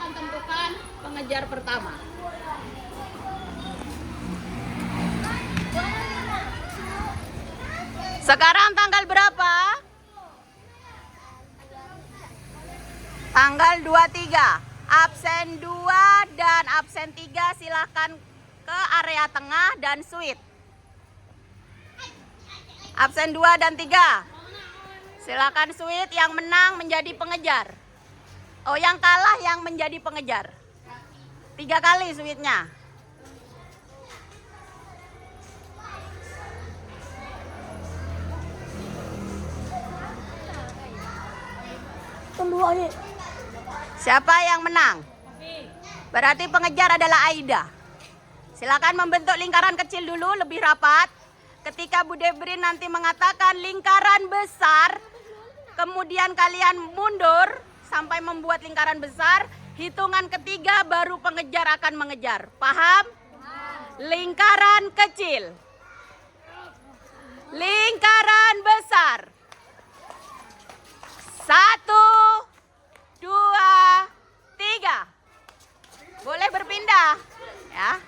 akan tentukan pengejar pertama. Sekarang tanggal berapa? Tanggal 23. Absen 2 dan absen 3 silahkan ke area tengah dan suite. Absen 2 dan 3 silakan suite, yang menang menjadi pengejar. Oh, yang kalah yang menjadi pengejar. 3 kali suite-nya. Siapa yang menang? Berarti pengejar adalah Aida. Silakan membentuk lingkaran kecil dulu lebih rapat. Ketika Bu Debrin nanti mengatakan lingkaran besar, kemudian kalian mundur sampai membuat lingkaran besar. Hitungan ketiga baru pengejar akan mengejar. Paham? Lingkaran kecil, lingkaran besar. 1, 2, 3. Boleh berpindah, ya.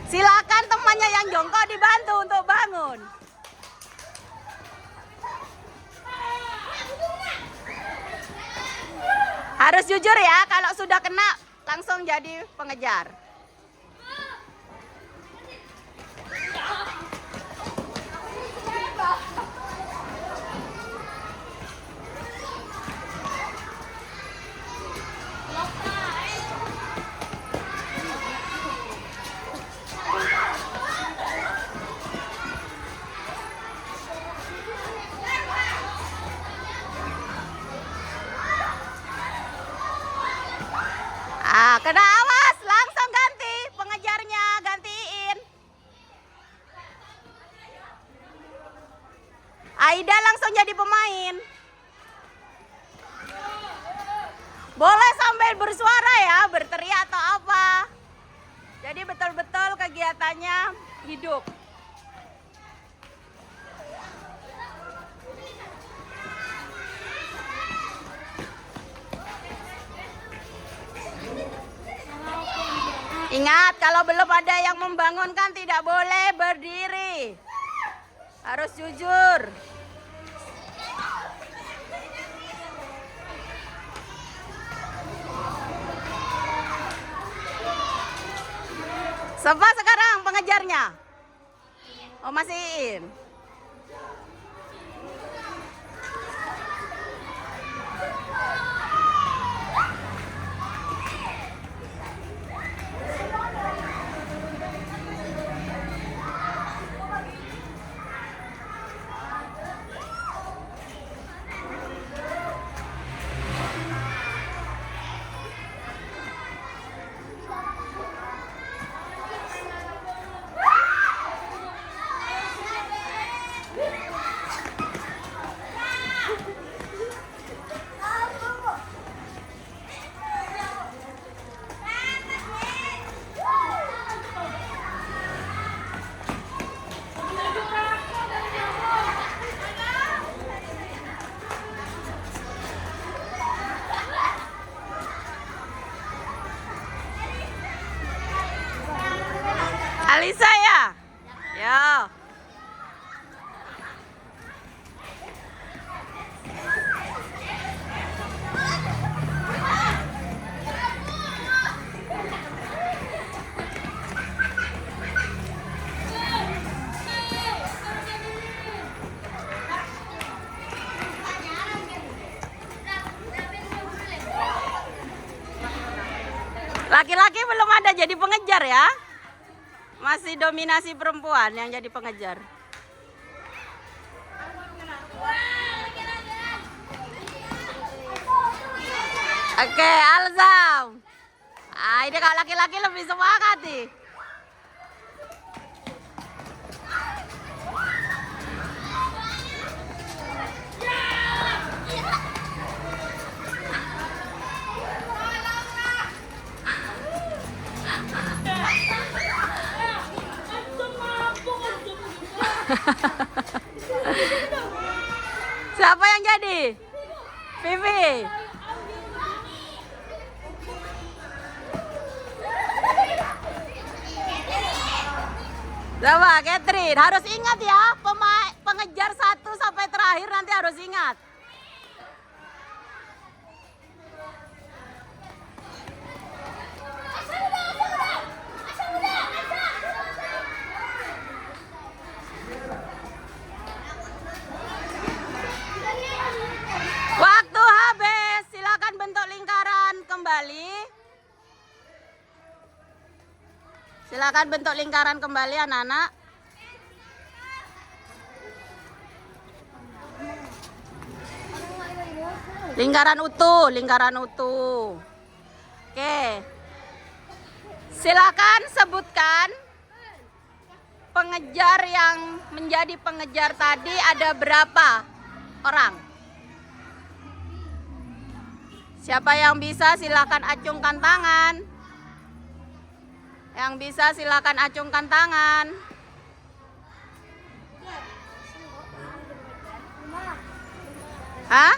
Silakan temannya yang jongkok dibantu untuk bangun. Harus jujur ya, kalau sudah kena langsung jadi pengejar. Kena awas, langsung ganti pengejarnya, gantiin. Aida langsung jadi pemain. Boleh sambil bersuara ya, berteriak atau apa. Jadi betul-betul kegiatannya hidup. Ingat, kalau belum ada yang membangunkan tidak boleh berdiri. Harus jujur. Siapa sekarang pengejarnya? Oh, masih in. Alisa ya? Ya. Laki-laki belum ada jadi pengejar ya. Masih dominasi perempuan yang jadi pengejar. Oke, Alzam. Ini kalau laki-laki lebih semangat nih. Siapa yang jadi? Vivi. Coba Catherine, harus ingat ya, pengejar 1 sampai terakhir nanti harus ingat. Waktu habis, silakan bentuk lingkaran kembali. Silakan bentuk lingkaran kembali anak-anak. Lingkaran utuh, lingkaran utuh. Oke. Silakan sebutkan pengejar yang menjadi pengejar tadi ada berapa orang? Siapa yang bisa silakan acungkan tangan. Yang bisa silakan acungkan tangan. Hah?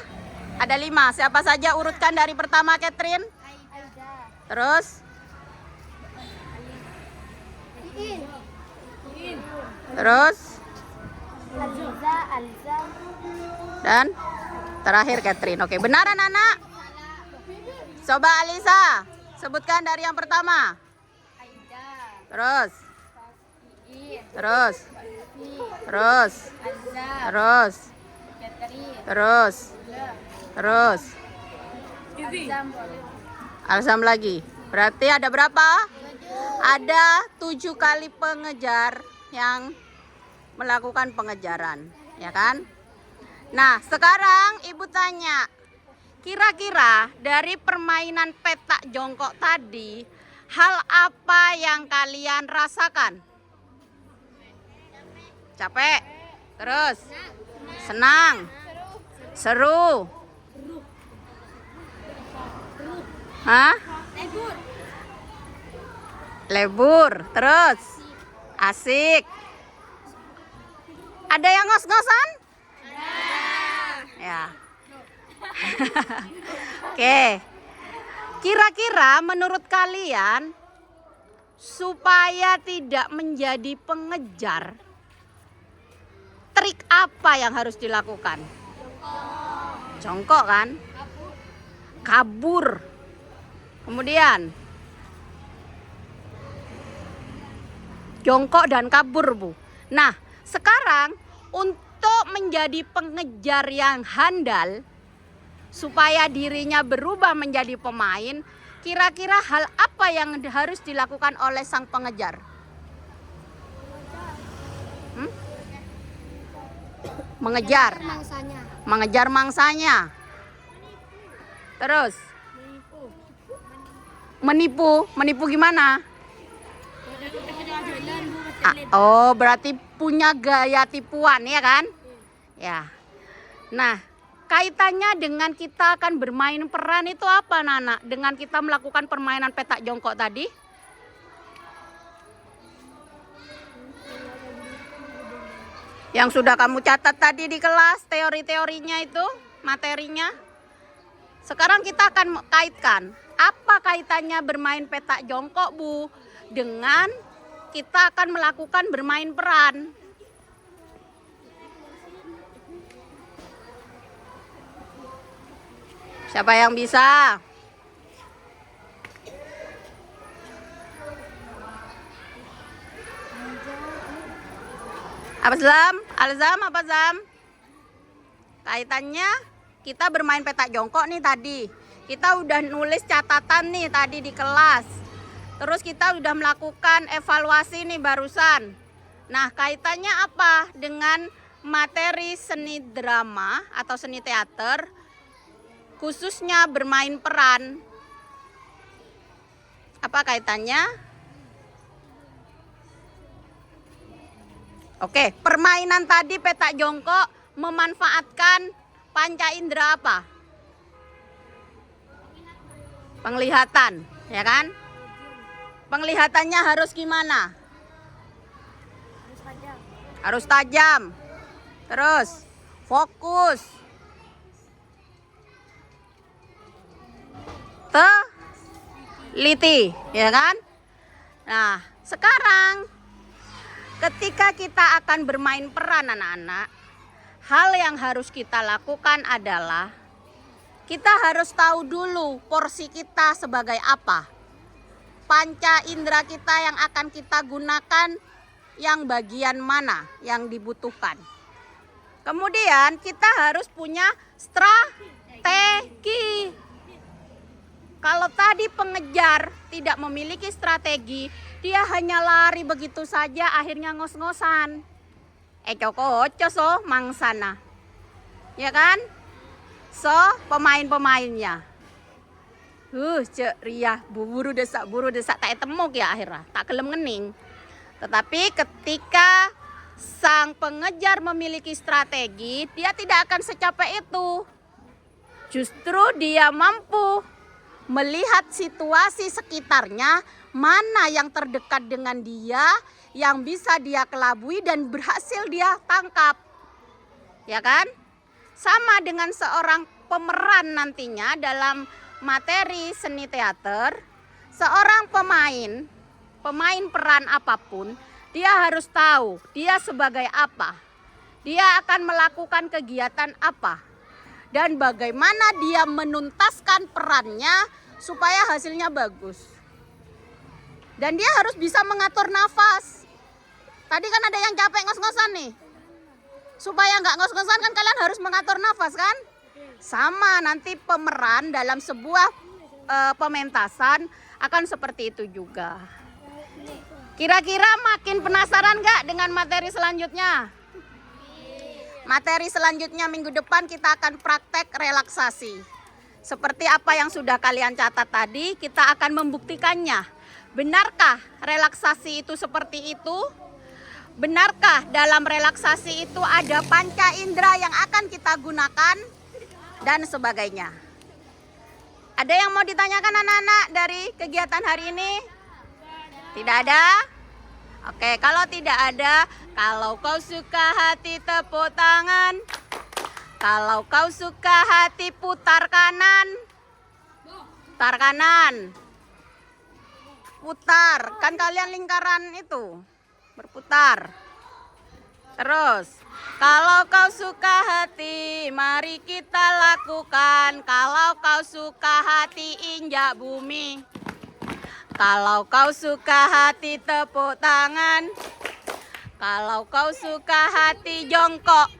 Ada 5. Siapa saja urutkan dari pertama, Catherine? Terus? Terus? Dan terakhir Catherine. Oke, benar anak-anak? Coba Alisa, sebutkan dari yang pertama. Terus? Terus? Terus? Terus? Terus? Terus? Alsam lagi. Berarti ada berapa? Ada 7 kali pengejar yang melakukan pengejaran, ya kan? Nah, sekarang Ibu tanya, kira-kira dari permainan petak jongkok tadi, hal apa yang kalian rasakan? Capek? Terus? Senang? Seru? Hah? Lebur. Terus? Asik. Ada yang ngos-ngosan? Ya. Oke. Kira-kira menurut kalian supaya tidak menjadi pengejar, trik apa yang harus dilakukan? Jongkok kan? Kabur. Kemudian jongkok dan kabur, Bu. Nah, sekarang untuk menjadi pengejar yang handal, supaya dirinya berubah menjadi pemain, kira-kira hal apa yang harus dilakukan oleh sang pengejar? Mengejar. Mengejar mangsanya. Terus? Menipu. Menipu gimana? Oh, berarti punya gaya tipuan, ya kan? Ya. Nah, kaitannya dengan kita akan bermain peran itu apa, Nana? Dengan kita melakukan permainan petak jongkok tadi? Yang sudah kamu catat tadi di kelas, teori-teorinya itu, materinya. Sekarang kita akan kaitkan, apa kaitannya bermain petak jongkok, Bu, dengan kita akan melakukan bermain peran? Siapa yang bisa? Apa Zam? Alzam apa Zam? Kaitannya kita bermain petak jongkok nih tadi. Kita udah nulis catatan nih tadi di kelas. Terus kita udah melakukan evaluasi nih barusan. Nah, kaitannya apa dengan materi seni drama atau seni teater, khususnya bermain peran? Apa kaitannya? Oke, permainan tadi petak jongkok memanfaatkan panca indera apa? Penglihatan, ya kan? Penglihatannya harus gimana? Harus tajam. Terus fokus. teliti, ya kan? Nah, sekarang ketika kita akan bermain peran anak-anak, hal yang harus kita lakukan adalah kita harus tahu dulu porsi kita sebagai apa. Panca indera kita yang akan kita gunakan yang bagian mana yang dibutuhkan. Kemudian kita harus punya strategi. Kalau tadi pengejar tidak memiliki strategi, dia hanya lari begitu saja akhirnya ngos-ngosan. Coko so mangsana. Ya kan? So, pemain-pemainnya. Cek Ria, buru desak tak temuk ya akhirnya, tak kelem ngening. Tetapi ketika sang pengejar memiliki strategi, dia tidak akan secapek itu. Justru dia mampu melihat situasi sekitarnya, mana yang terdekat dengan dia, yang bisa dia kelabui dan berhasil dia tangkap. Ya kan? Sama dengan seorang pemeran nantinya dalam materi seni teater, seorang pemain peran apapun, dia harus tahu dia sebagai apa, dia akan melakukan kegiatan apa, dan bagaimana dia menuntaskan perannya supaya hasilnya bagus. Dan dia harus bisa mengatur nafas. Tadi kan ada yang capek ngos-ngosan nih. Supaya nggak ngos-ngosan kan kalian harus mengatur nafas kan? Sama nanti pemeran dalam sebuah pementasan akan seperti itu juga. Kira-kira makin penasaran nggak dengan materi selanjutnya? Materi selanjutnya minggu depan kita akan praktek relaksasi. Seperti apa yang sudah kalian catat tadi, kita akan membuktikannya. Benarkah relaksasi itu seperti itu? Benarkah dalam relaksasi itu ada panca indera yang akan kita gunakan? Dan sebagainya. Ada yang mau ditanyakan anak-anak dari kegiatan hari ini? Tidak ada? Oke, kalau tidak ada, kalau kau suka hati tepuk tangan. Kalau kau suka hati putar kanan. Putar kanan. Putar, kan kalian lingkaran itu berputar. Terus, kalau kau suka hati, mari kita lakukan. Kalau kau suka hati, injak bumi. Kalau kau suka hati, tepuk tangan. Kalau kau suka hati, jongkok.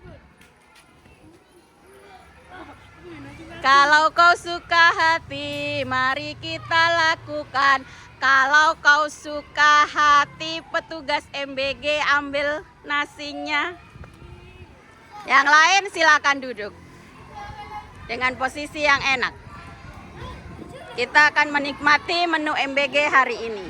Kalau kau suka hati, mari kita lakukan. Kalau kau suka hati, petugas MBG ambil nasinya. Yang lain silakan duduk dengan posisi yang enak. Kita akan menikmati menu MBG hari ini.